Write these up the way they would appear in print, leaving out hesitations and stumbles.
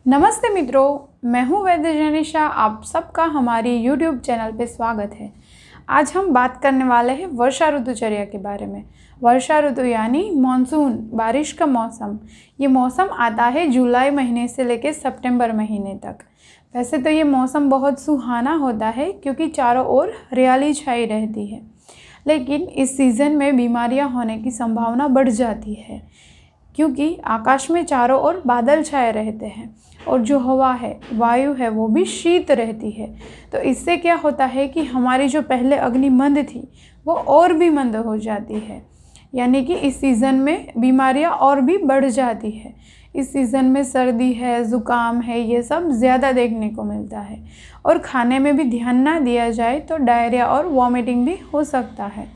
नमस्ते मित्रों, मैं हूँ वैद्य जनिशा। आप सबका हमारी YouTube चैनल पे स्वागत है। आज हम बात करने वाले हैं वर्षा ऋतुचर्या के बारे में। वर्षा ऋतु यानी मानसून, बारिश का मौसम। ये मौसम आता है जुलाई महीने से लेकर सितंबर महीने तक। वैसे तो ये मौसम बहुत सुहाना होता है क्योंकि चारों ओर हरियाली छाई रहती है, लेकिन इस सीज़न में बीमारियां होने की संभावना बढ़ जाती है क्योंकि आकाश में चारों ओर बादल छाए रहते हैं और जो हवा है, वायु है, वो भी शीत रहती है। तो इससे क्या होता है कि हमारी जो पहले अग्नि मंद थी वो और भी मंद हो जाती है, यानी कि इस सीज़न में बीमारियां और भी बढ़ जाती है। इस सीज़न में सर्दी है, ज़ुकाम है, ये सब ज़्यादा देखने को मिलता है। और खाने में भी ध्यान ना दिया जाए तो डायरिया और वॉमिटिंग भी हो सकता है।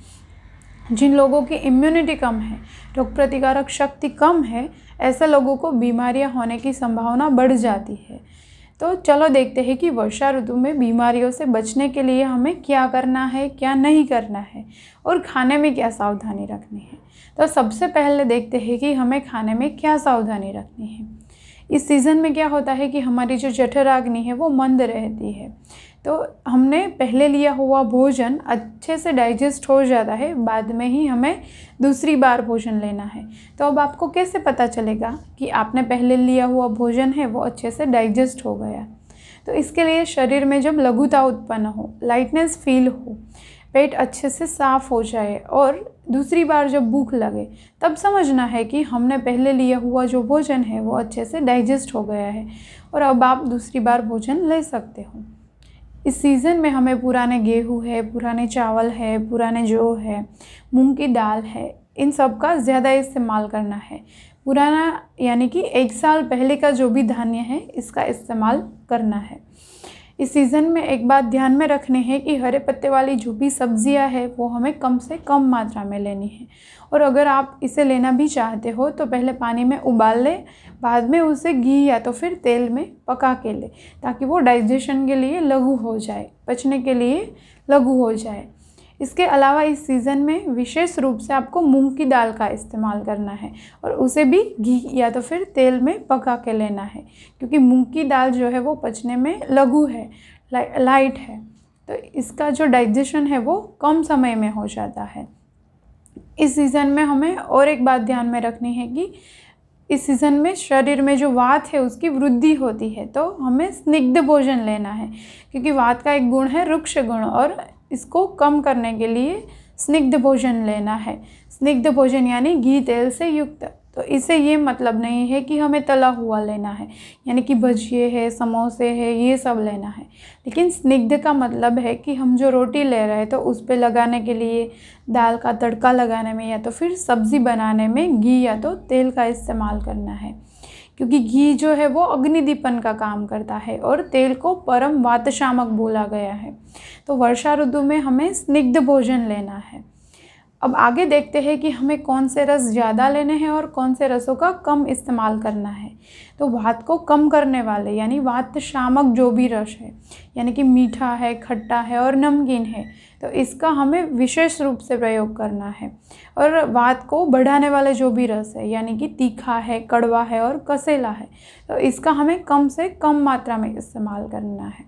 जिन लोगों की इम्यूनिटी कम है, रोग प्रतिकारक शक्ति कम है, ऐसे लोगों को बीमारियां होने की संभावना बढ़ जाती है। तो चलो देखते हैं कि वर्षा ऋतु में बीमारियों से बचने के लिए हमें क्या करना है, क्या नहीं करना है और खाने में क्या सावधानी रखनी है। तो सबसे पहले देखते हैं कि हमें खाने में क्या सावधानी रखनी है। इस सीज़न में क्या होता है कि हमारी जो जठराग्नि है वो मंद रहती है, तो हमने पहले लिया हुआ भोजन अच्छे से डाइजेस्ट हो जाता है, बाद में ही हमें दूसरी बार भोजन लेना है। तो अब आपको कैसे पता चलेगा कि आपने पहले लिया हुआ भोजन है वो अच्छे से डाइजेस्ट हो गया? तो इसके लिए शरीर में जब लघुता उत्पन्न हो, लाइटनेस फील हो, पेट अच्छे से साफ़ हो जाए और दूसरी बार जब भूख लगे, तब समझना है कि हमने पहले लिया हुआ जो भोजन है वो अच्छे से डाइजेस्ट हो गया है और अब आप दूसरी बार भोजन ले सकते हो। इस सीज़न में हमें पुराने गेहूँ है, पुराने चावल है, पुराने जौ है, मूंग की दाल है, इन सब का ज़्यादा इस्तेमाल करना है। पुराना यानी कि 1 साल पहले का जो भी धान्य है, इसका इस्तेमाल करना है। इस सीज़न में एक बात ध्यान में रखनी है कि हरे पत्ते वाली जो भी सब्जियां है वो हमें कम से कम मात्रा में लेनी है। और अगर आप इसे लेना भी चाहते हो तो पहले पानी में उबाल लें, बाद में उसे घी या तो फिर तेल में पका के लें, ताकि वो डाइजेशन के लिए लघु हो जाए, पचने के लिए लघु हो जाए। इसके अलावा इस सीज़न में विशेष रूप से आपको मूंग की दाल का इस्तेमाल करना है और उसे भी घी या तो फिर तेल में पका के लेना है, क्योंकि मूंग की दाल जो है वो पचने में लघु है, लाइट है, तो इसका जो डाइजेशन है वो कम समय में हो जाता है। इस सीज़न में हमें और एक बात ध्यान में रखनी है कि इस सीज़न में शरीर में जो वात है उसकी वृद्धि होती है, तो हमें स्निग्ध भोजन लेना है, क्योंकि वात का एक गुण है रुक्ष गुण और इसको कम करने के लिए स्निग्ध भोजन लेना है। स्निग्ध भोजन यानी घी तेल से युक्त। तो इससे ये मतलब नहीं है कि हमें तला हुआ लेना है, यानी कि भजिए है, समोसे है, ये सब लेना है। लेकिन स्निग्ध का मतलब है कि हम जो रोटी ले रहे हैं तो उस पर लगाने के लिए, दाल का तड़का लगाने में या तो फिर सब्ज़ी बनाने में घी या तो तेल का इस्तेमाल करना है, क्योंकि घी जो है वो अग्निदीपन का काम करता है और तेल को परम वातशामक बोला गया है। तो वर्षा ऋतु में हमें स्निग्ध भोजन लेना है। अब आगे देखते हैं कि हमें कौन से रस ज़्यादा लेने हैं और कौन से रसों का कम इस्तेमाल करना है। तो वात को कम करने वाले यानी वातशामक जो भी रस है, यानी कि मीठा है, खट्टा है और नमकीन है, तो इसका हमें विशेष रूप से प्रयोग करना है। और वात को बढ़ाने वाले जो भी रस है, यानी कि तीखा है, कड़वा है और कसेला है, तो इसका हमें कम से कम मात्रा में इस्तेमाल करना है।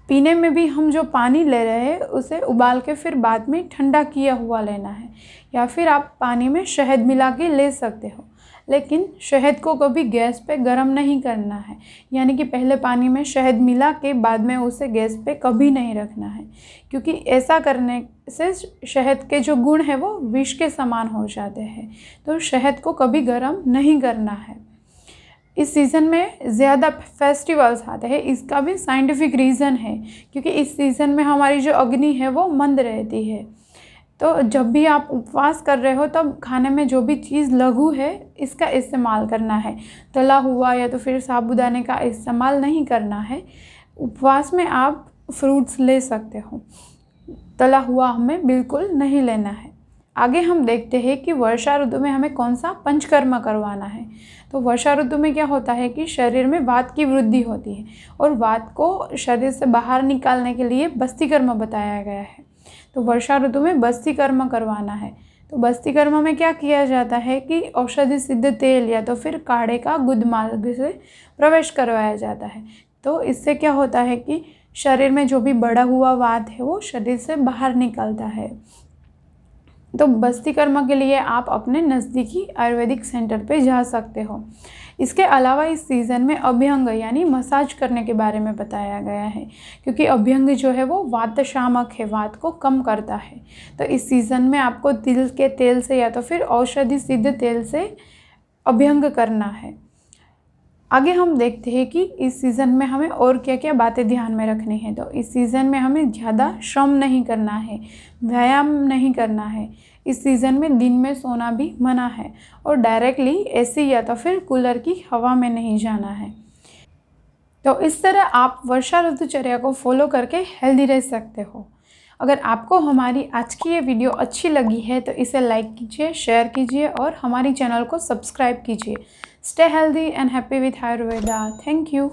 पीने में भी हम जो पानी ले रहे हैं उसे उबाल के फिर बाद में ठंडा किया हुआ लेना है, या फिर आप पानी में शहद मिला के ले सकते हो, लेकिन शहद को कभी गैस पे गर्म नहीं करना है, यानी कि पहले पानी में शहद मिला के बाद में उसे गैस पे कभी नहीं रखना है, क्योंकि ऐसा करने से शहद के जो गुण है वो विष के समान हो जाते हैं। तो शहद को कभी गर्म नहीं करना है। इस सीज़न में ज़्यादा फेस्टिवल्स आते हैं, इसका भी साइंटिफिक रीज़न है, क्योंकि इस सीज़न में हमारी जो अग्नि है वो मंद रहती है। तो जब भी आप उपवास कर रहे हो तब खाने में जो भी चीज़ लघु है इसका इस्तेमाल करना है। तला हुआ या तो फिर साबूदाने का इस्तेमाल नहीं करना है। उपवास में आप फ्रूट्स ले सकते हो, तला हुआ हमें बिल्कुल नहीं लेना है। आगे हम देखते हैं कि वर्षा ऋतु में हमें कौन सा पंचकर्म करवाना है। तो वर्षा ऋतु में क्या होता है कि शरीर में वात की वृद्धि होती है और वात को शरीर से बाहर निकालने के लिए बस्ती कर्म बताया गया है। तो वर्षा ऋतु में बस्ती कर्म करवाना है। तो बस्ती कर्म में क्या किया जाता है कि औषधि सिद्ध तेल या तो फिर काढ़े का गुद मार्ग से प्रवेश करवाया जाता है। तो इससे क्या होता है कि शरीर में जो भी बढ़ा हुआ वात है वो शरीर से बाहर निकलता है। तो बस्ती कर्म के लिए आप अपने नज़दीकी आयुर्वेदिक सेंटर पे जा सकते हो। इसके अलावा इस सीज़न में अभ्यंग यानी मसाज करने के बारे में बताया गया है, क्योंकि अभ्यंग जो है वो वात शामक है, वात को कम करता है। तो इस सीज़न में आपको तिल के तेल से या तो फिर औषधि सिद्ध तेल से अभ्यंग करना है। आगे हम देखते हैं कि इस सीज़न में हमें और क्या क्या बातें ध्यान में रखनी है। तो इस सीज़न में हमें ज़्यादा श्रम नहीं करना है, व्यायाम नहीं करना है। इस सीज़न में दिन में सोना भी मना है और डायरेक्टली एसी या तो फिर कूलर की हवा में नहीं जाना है। तो इस तरह आप वर्षा ऋतुचर्या को फॉलो करके हेल्दी रह सकते हो। अगर आपको हमारी आज की ये वीडियो अच्छी लगी है तो इसे लाइक कीजिए, शेयर कीजिए और हमारी चैनल को सब्सक्राइब कीजिए। Stay healthy and happy with Ayurveda. Thank you.